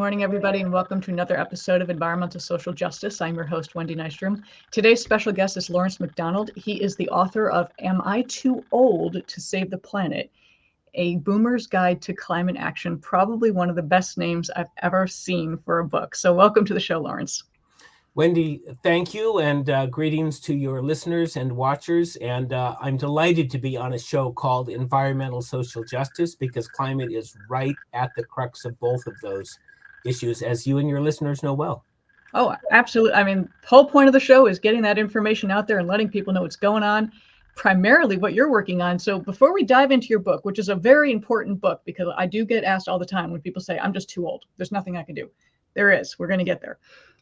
morning, everybody, and welcome to another episode of Environmental Social Justice. I'm your host, Wendy Nystrom. Today's special guest is Lawrence MacDonald. He is the author of Am I Too Old to Save the Planet? A Boomer's Guide to Climate Action, probably one of the best names I've ever seen for a book. So welcome to the show, Lawrence. Wendy, thank you, and greetings to your listeners and watchers. And I'm delighted to be on a show called Environmental Social Justice because climate is right at the crux of both of those issues, as you and your listeners know well. Oh, absolutely. I mean, the whole point of the show is getting that information out there and letting people know what's going on, primarily what you're working on. So before we dive into your book, which is a very important book, because I do get asked all the time when people say, I'm just too old. There's nothing I can do. There is. We're going to get there.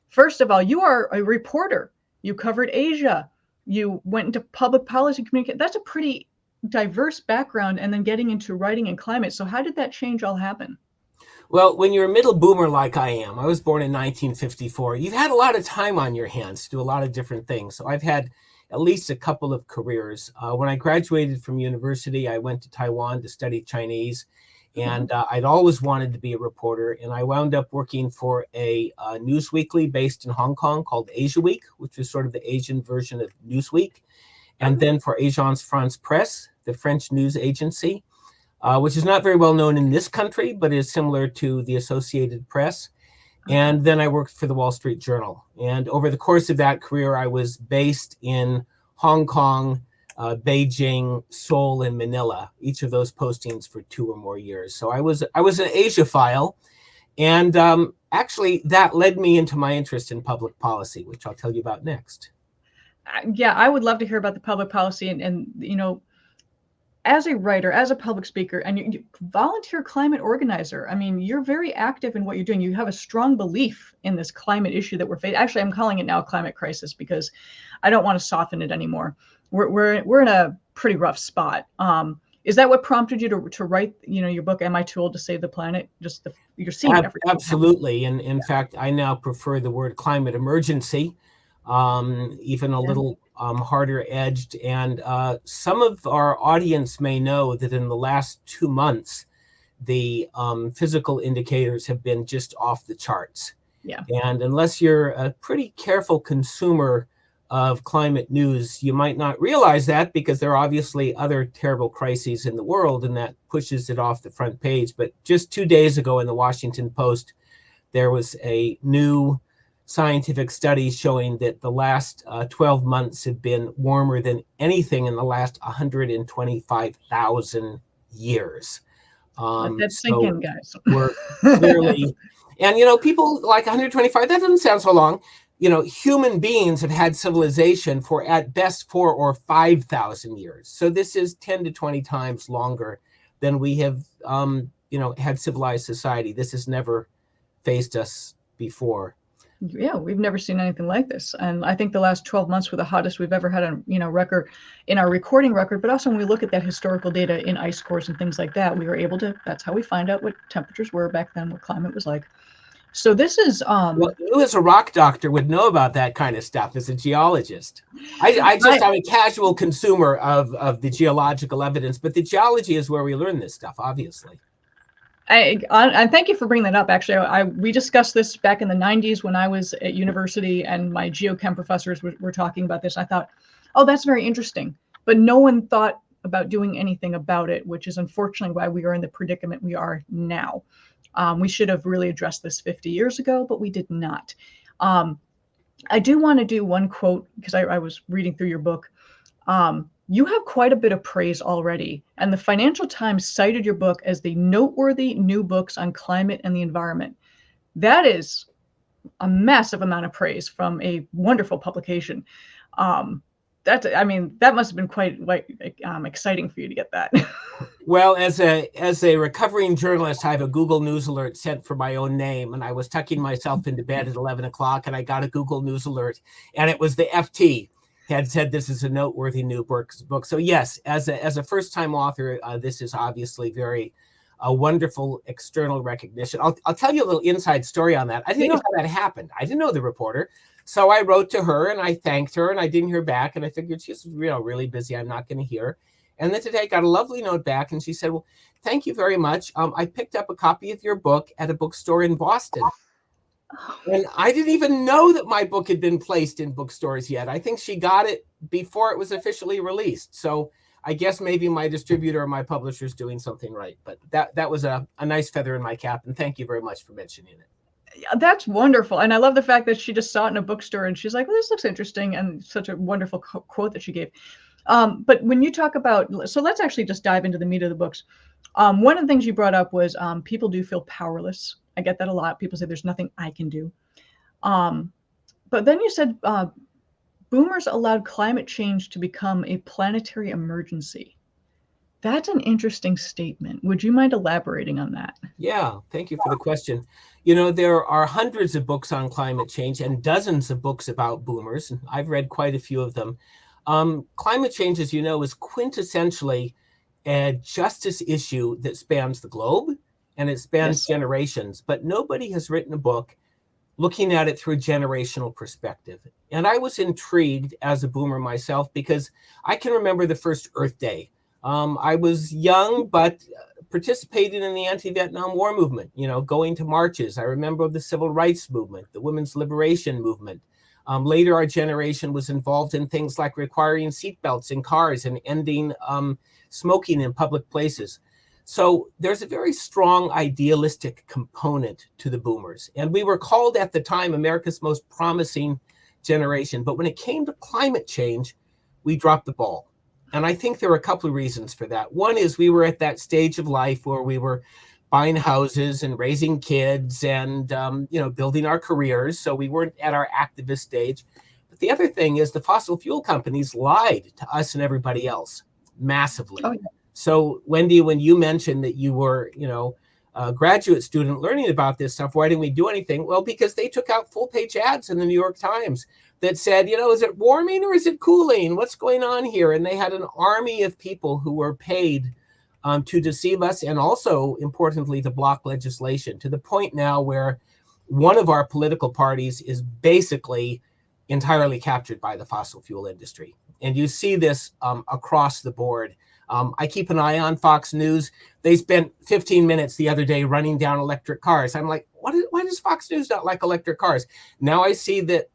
First of all, you are a reporter. You covered Asia. You went into public policy communication. That's a pretty diverse background, and then getting into writing and climate. So how did that change all happen? Well, when you're a middle boomer like I am, I was born in 1954, you've had a lot of time on your hands to do a lot of different things. So I've had at least a couple of careers. When I graduated from university, I went to Taiwan to study Chinese. And I'd always wanted to be a reporter, and I wound up working for a news weekly based in Hong Kong called Asia Week, which was sort of the Asian version of Newsweek, and then for Agence France Presse, the French news agency, which is not very well known in this country, but is similar to the Associated Press. And then I worked for the Wall Street Journal. And over the course of that career, I was based in Hong Kong, Beijing, Seoul, and Manila, each of those postings for 2 or more years. So I was an Asia-phile, and actually that led me into my interest in public policy, which I'll tell you about next. Yeah, I would love to hear about the public policy, and you know, as a writer, as a public speaker, and you volunteer climate organizer. I mean, you're very active in what you're doing. You have a strong belief in this climate issue that we're facing. Actually, I'm calling it now a climate crisis because I don't want to soften it anymore. We're in a pretty rough spot. Is that what prompted you to write, your book, Am I Too Old to Save the Planet? Just you're seeing everything. Absolutely. And in fact, I now prefer the word climate emergency, even a little harder edged. And some of our audience may know that in the last 2 months, the physical indicators have been just off the charts. Yeah. And unless you're a pretty careful consumer of climate news, you might not realize that because there are obviously other terrible crises in the world, and that pushes it off the front page. But just 2 days ago in the Washington Post, there was a new scientific study showing that the last 12 months have been warmer than anything in the last 125,000 years. That's sinking, guys. We're clearly, and people like 125, that doesn't sound so long. Human beings have had civilization for at best 4,000 or 5,000 years. So this is 10 to 20 times longer than we have, had civilized society. This has never faced us before. Yeah, we've never seen anything like this. And I think the last 12 months were the hottest we've ever had on, record in our recording record. But also when we look at that historical data in ice cores and things like that, we were able to, that's how we find out what temperatures were back then, what climate was like. So this is well, you as a rock doctor would know about that kind of stuff as a geologist. I'm a casual consumer of the geological evidence, but the geology is where we learn this stuff, obviously. I thank you for bringing that up. Actually, we discussed this back in the 90s when I was at university, and my geochem professors were talking about this. I thought, oh, that's very interesting, but no one thought about doing anything about it, which is unfortunately why we are in the predicament we are now. We should have really addressed this 50 years ago, but we did not. I do want to do one quote because I was reading through your book. You have quite a bit of praise already, and the Financial Times cited your book as the noteworthy new books on climate and the environment. That is a massive amount of praise from a wonderful publication. That must have been quite exciting for you to get that. Well, as a recovering journalist, I have a Google News alert set for my own name, and I was tucking myself into bed at 11 o'clock, and I got a Google News alert, and it was the FT had said this is a noteworthy new book. So yes, as a first-time author, this is obviously a wonderful external recognition. I'll tell you a little inside story on that. I didn't know how that happened. I didn't know the reporter. So I wrote to her and I thanked her, and I didn't hear back, and I figured she's really busy. I'm not going to hear. And then today I got a lovely note back, and she said, well, thank you very much. I picked up a copy of your book at a bookstore in Boston. And I didn't even know that my book had been placed in bookstores yet. I think she got it before it was officially released. So I guess maybe my distributor or my publisher is doing something right. But that was a nice feather in my cap. And thank you very much for mentioning it. Yeah, that's wonderful. And I love the fact that she just saw it in a bookstore and she's like, well, this looks interesting. And such a wonderful quote that she gave. But when you talk about, so let's actually just dive into the meat of the books. One of the things you brought up was people do feel powerless. I get that a lot. People say there's nothing I can do. But then you said boomers allowed climate change to become a planetary emergency. That's an interesting statement. Would you mind elaborating on that? Yeah, thank you for the question. You know, there are hundreds of books on climate change and dozens of books about boomers. I've read quite a few of them. Climate change, as you know, is quintessentially a justice issue that spans the globe and it spans generations, but nobody has written a book looking at it through a generational perspective. And I was intrigued as a boomer myself because I can remember the first Earth Day. I was young, but participated in the anti-Vietnam War movement, you know, going to marches. I remember the civil rights movement, the women's liberation movement. Later, our generation was involved in things like requiring seatbelts in cars and ending smoking in public places. So there's a very strong idealistic component to the boomers. And we were called at the time America's most promising generation. But when it came to climate change, we dropped the ball. And I think there are a couple of reasons for that. One is we were at that stage of life where we were buying houses and raising kids and you know, building our careers. So we weren't at our activist stage. But the other thing is the fossil fuel companies lied to us and everybody else massively. Oh, yeah. So Wendy, when you mentioned that you were, you know, a graduate student learning about this stuff, why didn't we do anything? Well, because they took out full-page ads in the New York Times that said, you know, is it warming or is it cooling? What's going on here? And they had an army of people who were paid to deceive us and also, importantly, to block legislation, to the point now where one of our political parties is basically entirely captured by the fossil fuel industry. And you see this across the board. I keep an eye on Fox News. They spent 15 minutes the other day running down electric cars. I'm like, why does Fox News not like electric cars? Now I see that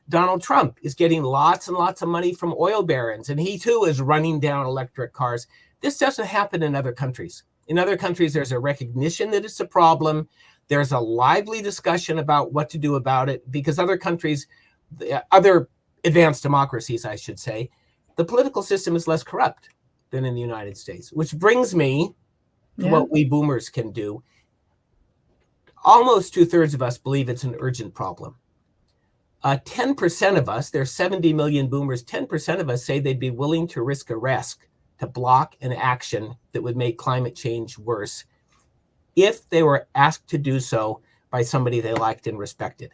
Donald Trump is getting lots and lots of money from oil barons, and he too is running down electric cars. This doesn't happen in other countries. In other countries, there's a recognition that it's a problem. There's a lively discussion about what to do about it because other countries, other advanced democracies, I should say, the political system is less corrupt than in the United States, which brings me to what we boomers can do. Almost 2/3 of us believe it's an urgent problem. 10% of us, there's 70 million boomers, 10% of us say they'd be willing to risk arrest to block an action that would make climate change worse if they were asked to do so by somebody they liked and respected.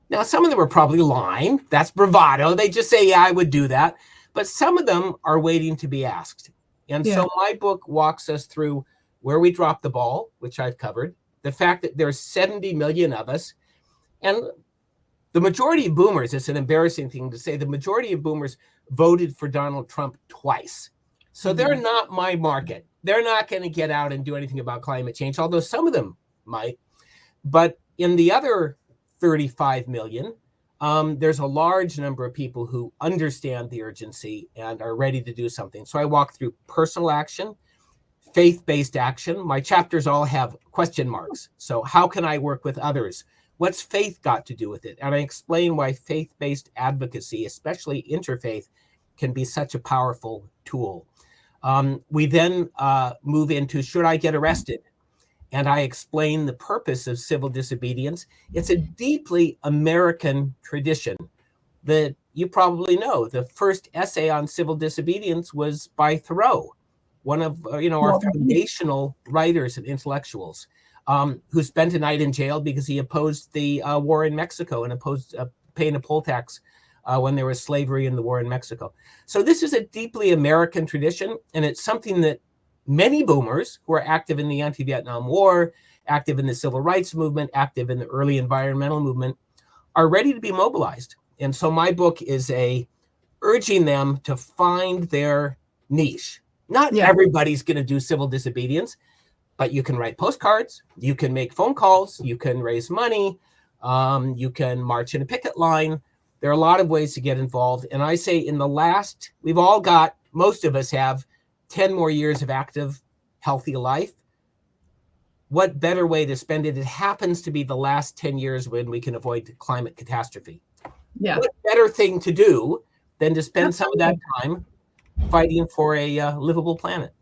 Now, some of them are probably lying. That's bravado. They just say, yeah, I would do that. But some of them are waiting to be asked. And so my book walks us through where we dropped the ball, which I've covered, the fact that there's 70 million of us. And the majority of boomers, it's an embarrassing thing to say, the majority of boomers voted for Donald Trump twice. So they're not my market. They're not going to get out and do anything about climate change, although some of them might. But in the other 35 million, there's a large number of people who understand the urgency and are ready to do something. So I walk through personal action, faith-based action. My chapters all have question marks. So how can I work with others? What's faith got to do with it? And I explain why faith-based advocacy, especially interfaith, can be such a powerful tool. We then move into, should I get arrested? And I explain the purpose of civil disobedience. It's a deeply American tradition that you probably know. The first essay on civil disobedience was by Thoreau, one of our foundational writers and intellectuals, who spent a night in jail because he opposed the war in Mexico and opposed paying a poll tax when there was slavery in the war in Mexico. So this is a deeply American tradition, and it's something that many boomers who are active in the anti-Vietnam War, active in the civil rights movement, active in the early environmental movement, are ready to be mobilized. And so my book is urging them to find their niche, Not Yeah. everybody's going to do civil disobedience, but you can write postcards, you can make phone calls, you can raise money, you can march in a picket line. There are a lot of ways to get involved. And I say in the last, we've all got, most of us have 10 more years of active, healthy life. What better way to spend it? It happens to be the last 10 years when we can avoid climate catastrophe. Yeah. What better thing to do than to spend Absolutely. some of that time fighting for a livable planet?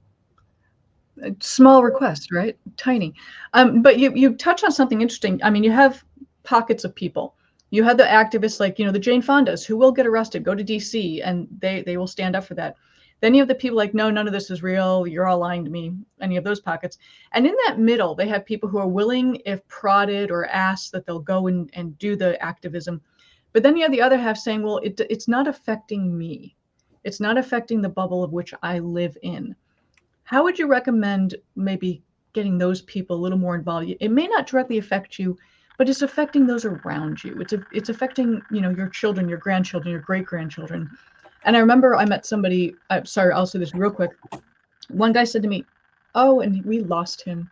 A small request, right? Tiny. But you touch on something interesting. I mean, you have pockets of people. You have the activists like, the Jane Fondas who will get arrested, go to DC, and they will stand up for that. Then you have the people like, no, none of this is real. You're all lying to me. Any of those pockets. And in that middle, they have people who are willing, if prodded or asked, that they'll go and do the activism. But then you have the other half saying, well, it's not affecting me. It's not affecting the bubble of which I live in. How would you recommend maybe getting those people a little more involved? It may not directly affect you, but it's affecting those around you. It's affecting, your children, your grandchildren, your great-grandchildren. And I remember I met somebody, I'm sorry, I'll say this real quick. One guy said to me, oh, and we lost him.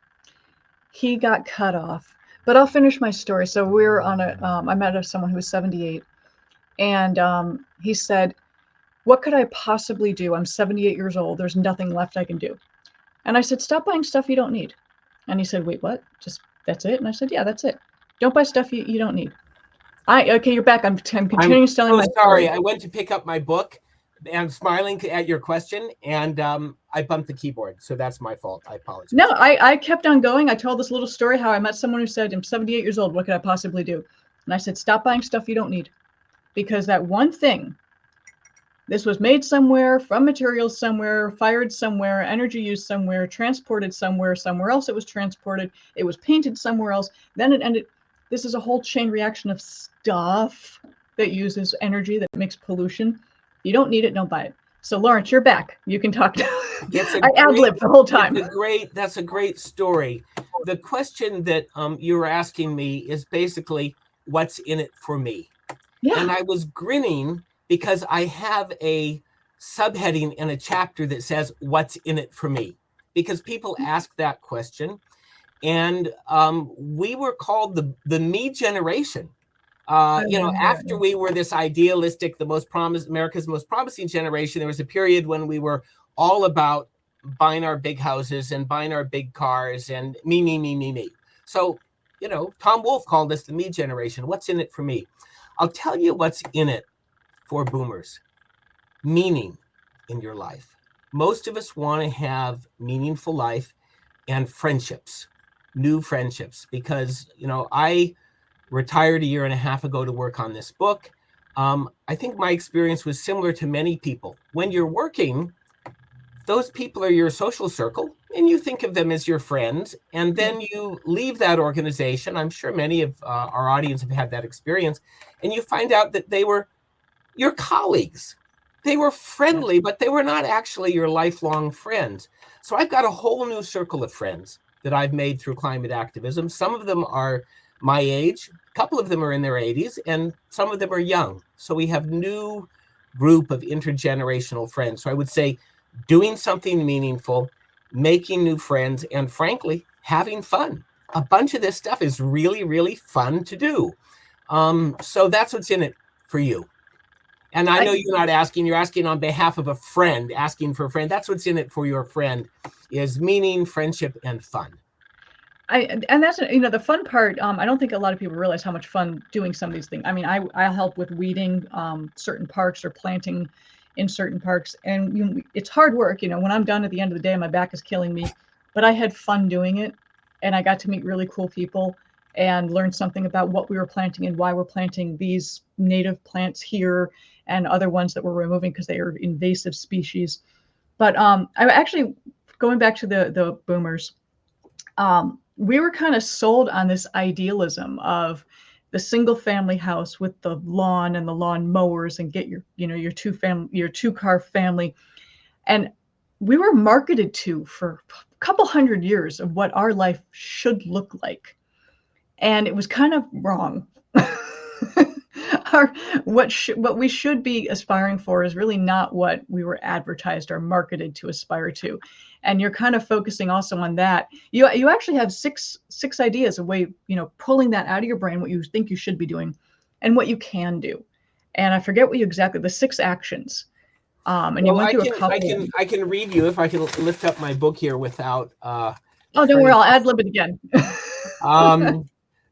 He got cut off. But I'll finish my story. So we were on I met someone who was 78, and he said, what could I possibly do? I'm 78 years old. There's nothing left I can do. And I said, stop buying stuff you don't need. And he said, wait, what? Just, that's it? And I said, yeah, that's it. Don't buy stuff you don't need. Okay, you're back. I'm continuing telling my story. I went to pick up my book and smiling at your question, and I bumped the keyboard. So that's my fault. I apologize. No, I kept on going. I told this little story how I met someone who said, I'm 78 years old. What could I possibly do? And I said, stop buying stuff you don't need. Because that one thing, this was made somewhere, from materials somewhere, fired somewhere, energy used somewhere, transported somewhere else it was transported, it was painted somewhere else, then it ended. This is a whole chain reaction of stuff that uses energy, that makes pollution. You don't need it, don't buy it. So Lawrence, you're back. You can talk to I ad-libbed the whole time. That's a great story. The question that you were asking me is basically, what's in it for me? Yeah. And I was grinning because I have a subheading in a chapter that says, what's in it for me? Because people ask that question. And we were called the me generation. After we were this idealistic, America's most promising generation, there was a period when we were all about buying our big houses and buying our big cars and me, me, me, me, me. So, Tom Wolfe called us the me generation. What's in it for me? I'll tell you what's in it for boomers. Meaning in your life. Most of us want to have meaningful life and friendships, new friendships, because, I retired a year and a half ago to work on this book. I think my experience was similar to many people. When you're working, those people are your social circle, and you think of them as your friends, and then you leave that organization. I'm sure many of our audience have had that experience, and you find out that they were your colleagues. They were friendly, but they were not actually your lifelong friends. So I've got a whole new circle of friends that I've made through climate activism. Some of them are my age, a couple of them are in their 80s, and some of them are young. So we have new group of intergenerational friends. So I would say doing something meaningful, making new friends, and frankly, having fun. A bunch of this stuff is really, really fun to do. So that's what's in it for you. And I know you're not asking, you're asking on behalf of a friend, asking for a friend. That's what's in it for your friend, is meaning, friendship, and fun. And that's, the fun part. I don't think a lot of people realize how much fun doing some of these things. I mean, I help with weeding certain parks or planting in certain parks. And it's hard work. When I'm done at the end of the day, my back is killing me. But I had fun doing it. And I got to meet really cool people and learn something about what we were planting and why we're planting these native plants here and other ones that we're removing because they are invasive species. But I actually, going back to the boomers, we were kind of sold on this idealism of the single family house with the lawn and the lawn mowers and get your two car family. And we were marketed to for a couple hundred years of what our life should look like. And it was kind of wrong. what we should be aspiring for is really not what we were advertised or marketed to aspire to. And you're kind of focusing also on that. You actually have six ideas of way, pulling that out of your brain, what you think you should be doing and what you can do. And I forget what you exactly, the 6 actions. And you Well, went through a couple. I can read you if I can lift up my book here without. Oh, don't worry, I'll ad lib it again.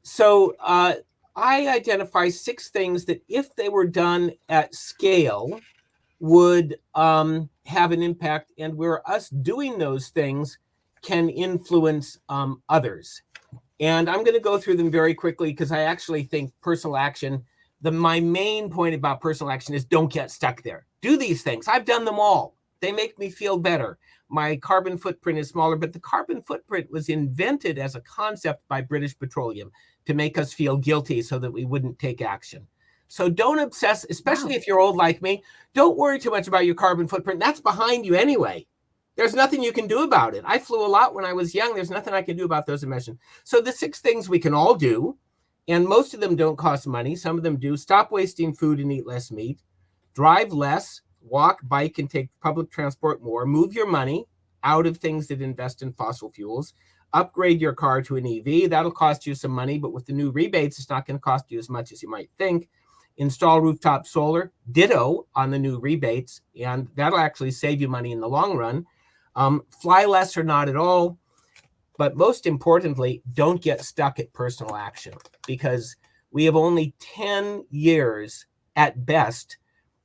So I identify 6 things that, if they were done at scale, would have an impact, and where us doing those things can influence others. And I'm going to go through them very quickly because I actually think personal action, my main point about personal action is don't get stuck there. Do these things. I've done them all. They make me feel better. My carbon footprint is smaller, but the carbon footprint was invented as a concept by British Petroleum to make us feel guilty so that we wouldn't take action. So don't obsess, especially if you're old like me. Don't worry too much about your carbon footprint. That's behind you anyway. There's nothing you can do about it. I flew a lot when I was young. There's nothing I can do about those emissions. So the 6 things we can all do, and most of them don't cost money. Some of them do. Stop wasting food and eat less meat. Drive less. Walk, bike, and take public transport more. Move your money out of things that invest in fossil fuels. Upgrade your car to an EV. That'll cost you some money, but with the new rebates, it's not going to cost you as much as you might think. Install rooftop solar, ditto on the new rebates, and that'll actually save you money in the long run. Fly less or not at all. But most importantly, don't get stuck at personal action, because we have only 10 years at best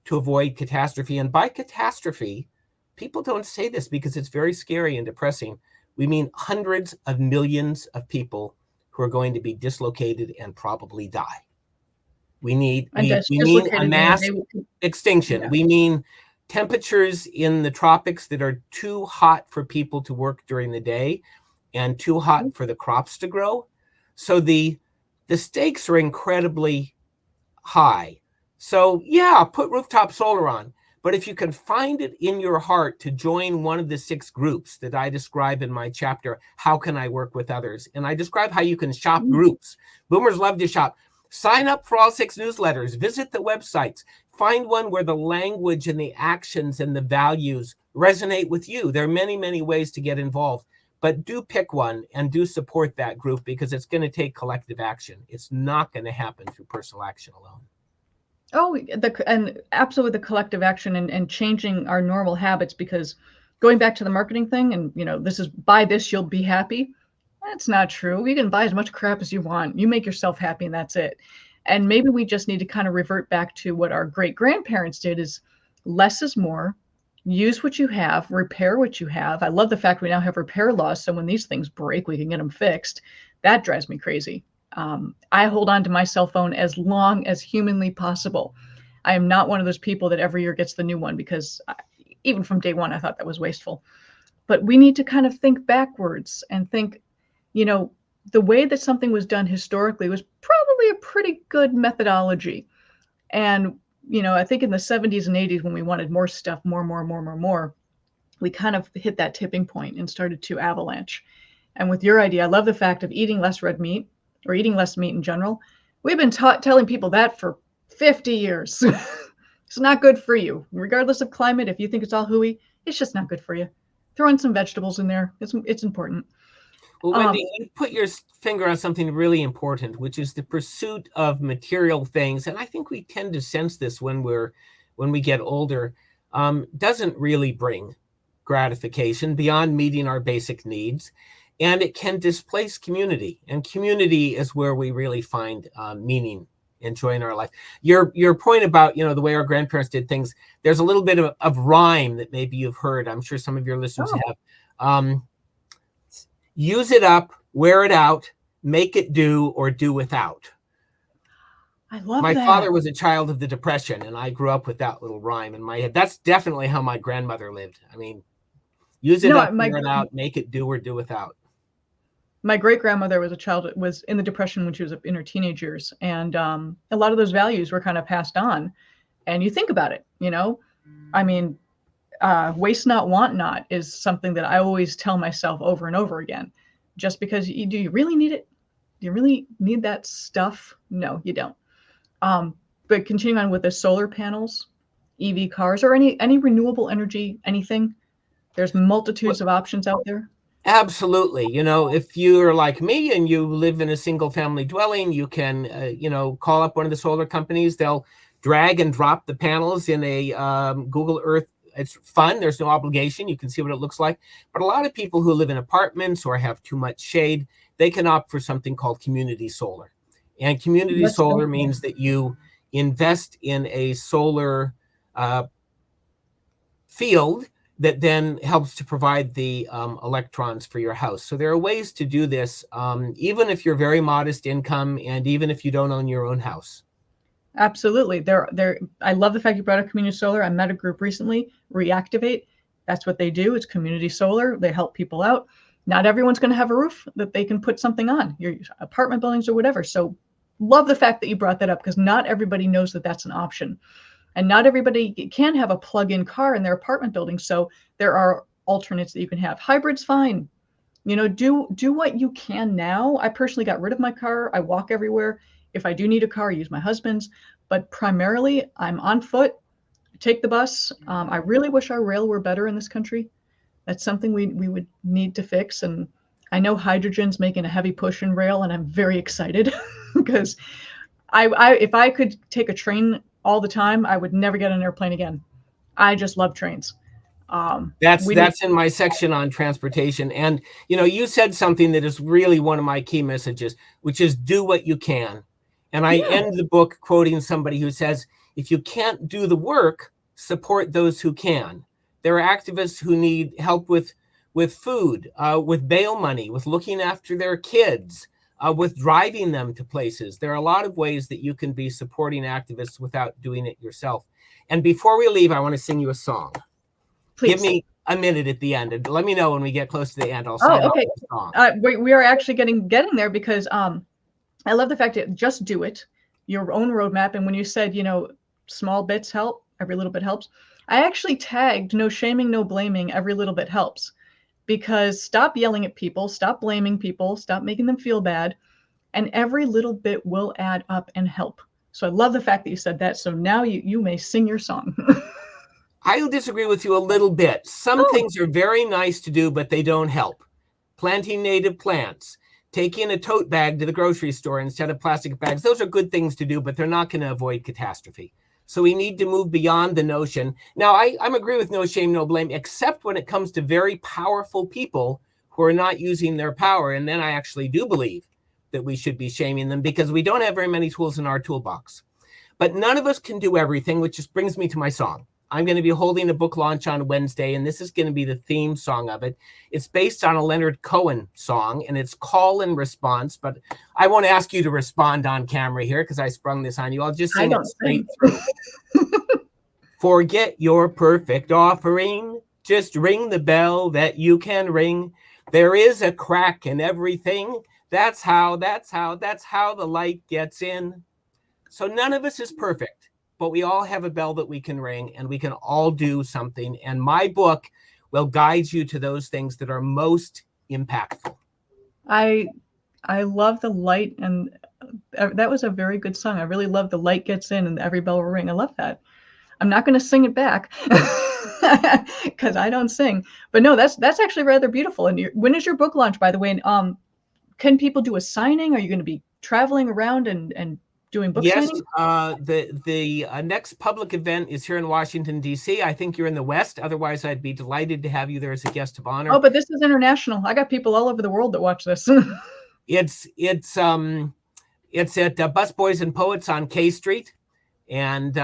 to avoid catastrophe. And by catastrophe, people don't say this because it's very scary and depressing. We mean hundreds of millions of people who are going to be dislocated and probably die. We mean a mass extinction. Yeah. We mean temperatures in the tropics that are too hot for people to work during the day and too hot for the crops to grow. So the stakes are incredibly high. So yeah, put rooftop solar on. But if you can find it in your heart to join one of the 6 groups that I describe in my chapter, How Can I Work with Others? And I describe how you can shop groups. Boomers love to shop. Sign up for all 6 newsletters. Visit the websites. Find one where the language and the actions and the values resonate with you. There are many, many ways to get involved. But do pick one and do support that group, because it's going to take collective action. It's not going to happen through personal action alone. Oh, and absolutely the collective action and changing our normal habits, because going back to the marketing thing, and this is buy this, you'll be happy. That's not true. You can buy as much crap as you want. You make yourself happy and that's it. And maybe we just need to kind of revert back to what our great grandparents did, is less is more. Use what you have, repair what you have. I love the fact we now have repair laws, so when these things break, we can get them fixed. That drives me crazy. I hold on to my cell phone as long as humanly possible. I am not one of those people that every year gets the new one, because even from day one, I thought that was wasteful. But we need to kind of think backwards and think, the way that something was done historically was probably a pretty good methodology. And, I think in the 70s and 80s, when we wanted more stuff, more, we kind of hit that tipping point and started to avalanche. And with your idea, I love the fact of eating less red meat, or eating less meat in general. We've been telling people that for 50 years. It's not good for you. Regardless of climate, if you think it's all hooey, it's just not good for you. Throw in some vegetables in there. It's important. Well, Wendy, you put your finger on something really important, which is the pursuit of material things. And I think we tend to sense this when we get older, doesn't really bring gratification beyond meeting our basic needs. And it can displace community. And community is where we really find meaning and joy in our life. Your point about, the way our grandparents did things, there's a little bit of rhyme that maybe you've heard. I'm sure some of your listeners have. Use it up, wear it out, make it do, or do without. I love my that. father was a child of the Depression, and I grew up with that little rhyme in my head. That's definitely how my grandmother lived. I mean, use it up, wear it out, make it do, or do without. My great grandmother was in the Depression when she was in her teenage years, and a lot of those values were kind of passed on. And you think about it, I mean, waste not, want not is something that I always tell myself over and over again. Just because do you really need it? Do you really need that stuff? No, you don't. But continuing on with the solar panels, EV cars, or any renewable energy, anything, there's multitudes of options out there. Absolutely. You know, if you're like me and you live in a single family dwelling, you can, you know, call up one of the solar companies. They'll drag and drop the panels in a Google Earth. It's fun. There's no obligation. You can see what it looks like. But a lot of people who live in apartments or have too much shade, they can opt for something called community solar. And community solar means that you invest in a solar field that then helps to provide the electrons for your house. So there are ways to do this, even if you're very modest income and even if you don't own your own house. Absolutely. I love the fact you brought up community solar. I met a group recently, Reactivate. That's what they do. It's community solar. They help people out. Not everyone's going to have a roof that they can put something on, your apartment buildings or whatever. So love the fact that you brought that up, because not everybody knows that that's an option. And not everybody can have a plug-in car in their apartment building. So there are alternates that you can have. Hybrid's fine. You know, do what you can now. I personally got rid of my car. I walk everywhere. If I do need a car, I use my husband's. But primarily, I'm on foot, take the bus. I really wish our rail were better in this country. That's something we would need to fix. And I know hydrogen's making a heavy push in rail, and I'm very excited because if I could take a train all the time, I would never get on an airplane again. I just love trains. That's in my section on transportation. And, you know, you said something that is really one of my key messages, which is do what you can. And I end the book quoting somebody who says, if you can't do the work, support those who can. There are activists who need help with food, with bail money, with looking after their kids, with driving them to places. There are a lot of ways that you can be supporting activists without doing it yourself. And before we leave, I want to sing you a song. Please. Give me a minute at the end, and let me know when we get close to the end. I'll sign off the song. We are actually getting there, because I love the fact that just do it, your own roadmap. And when you said, you know, small bits help, every little bit helps, I actually tagged no shaming, no blaming, every little bit helps. Because stop yelling at people, stop blaming people, stop making them feel bad, and every little bit will add up and help. So I love the fact that you said that. So now you may sing your song. I'll disagree with you a little bit. Some things are very nice to do, but they don't help. Planting native plants, taking a tote bag to the grocery store instead of plastic bags. Those are good things to do, but they're not going to avoid catastrophe. So we need to move beyond the notion. Now, I agree with no shame, no blame, except when it comes to very powerful people who are not using their power. And then I actually do believe that we should be shaming them, because we don't have very many tools in our toolbox. But none of us can do everything, which just brings me to my song. I'm going to be holding a book launch on Wednesday, and this is going to be the theme song of it. It's based on a Leonard Cohen song, and it's call and response. But I won't ask you to respond on camera here, because I sprung this on you. I'll just sing it straight through. Forget your perfect offering. Just ring the bell that you can ring. There is a crack in everything. That's how the light gets in. So none of us is perfect, but we all have a bell that we can ring, and we can all do something. And my book will guide you to those things that are most impactful. I love the light, and that was a very good song. I really love the light gets in and every bell will ring. I love that. I'm not going to sing it back because I don't sing, but no, that's actually rather beautiful. And when is your book launch, by the way? And can people do a signing? Are you going to be traveling around and doing book signings? The next public event is here in Washington, D.C. I think you're in the West. Otherwise, I'd be delighted to have you there as a guest of honor. Oh, but this is international. I got people all over the world that watch this. It's at Bus Boys and Poets on K Street, and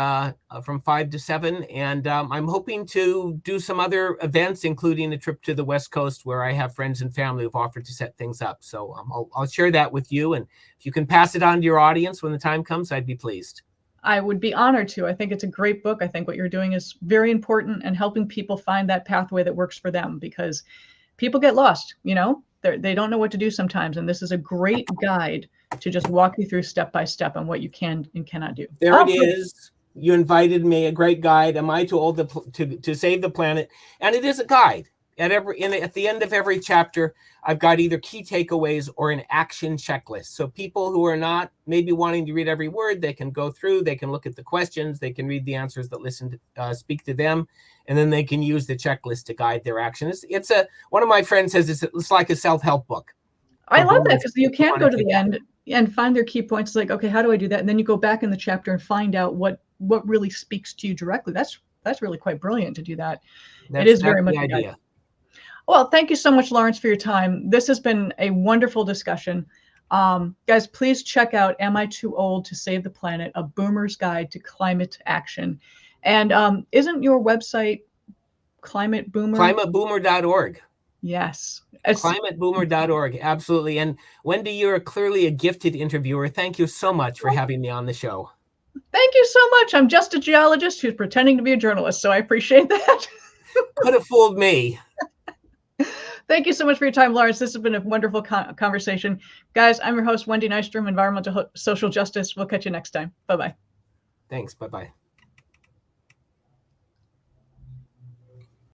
from 5 to 7. And I'm hoping to do some other events, including a trip to the West Coast, where I have friends and family who've offered to set things up. So I'll share that with you. And if you can pass it on to your audience when the time comes, I'd be pleased. I would be honored to. I think it's a great book. I think what you're doing is very important, and helping people find that pathway that works for them, because people get lost, you know, they don't know what to do sometimes. And this is a great guide to just walk you through step by step on what you can and cannot do. There it is. You invited me, a great guide. Am I too old to save the planet? And it is a guide. at the end of every chapter, I've got either key takeaways or an action checklist. So people who are not maybe wanting to read every word, they can go through, they can look at the questions, they can read the answers that speak to them, and then they can use the checklist to guide their action. One of my friends says it's like a self-help book. I love that, because you can't go to the end and find their key points. It's like, okay, how do I do that? And then you go back in the chapter and find out what really speaks to you directly. That's really quite brilliant to do that. It is very much the idea. Well, thank you so much, Lawrence, for your time. This has been a wonderful discussion. Guys, please check out Am I Too Old to Save the Planet? A Boomer's Guide to Climate Action. And isn't your website Climate Boomer? ClimateBoomer.org. Yes. ClimateBoomer.org. Absolutely. And Wendy, you're clearly a gifted interviewer. Thank you so much for having me on the show. Thank you so much. I'm just a geologist who's pretending to be a journalist, so I appreciate that. Could have fooled me. Thank you so much for your time, Lawrence. This has been a wonderful conversation. Guys, I'm your host, Wendy Nystrom, Environmental Social Justice. We'll catch you next time. Bye-bye. Thanks. Bye-bye.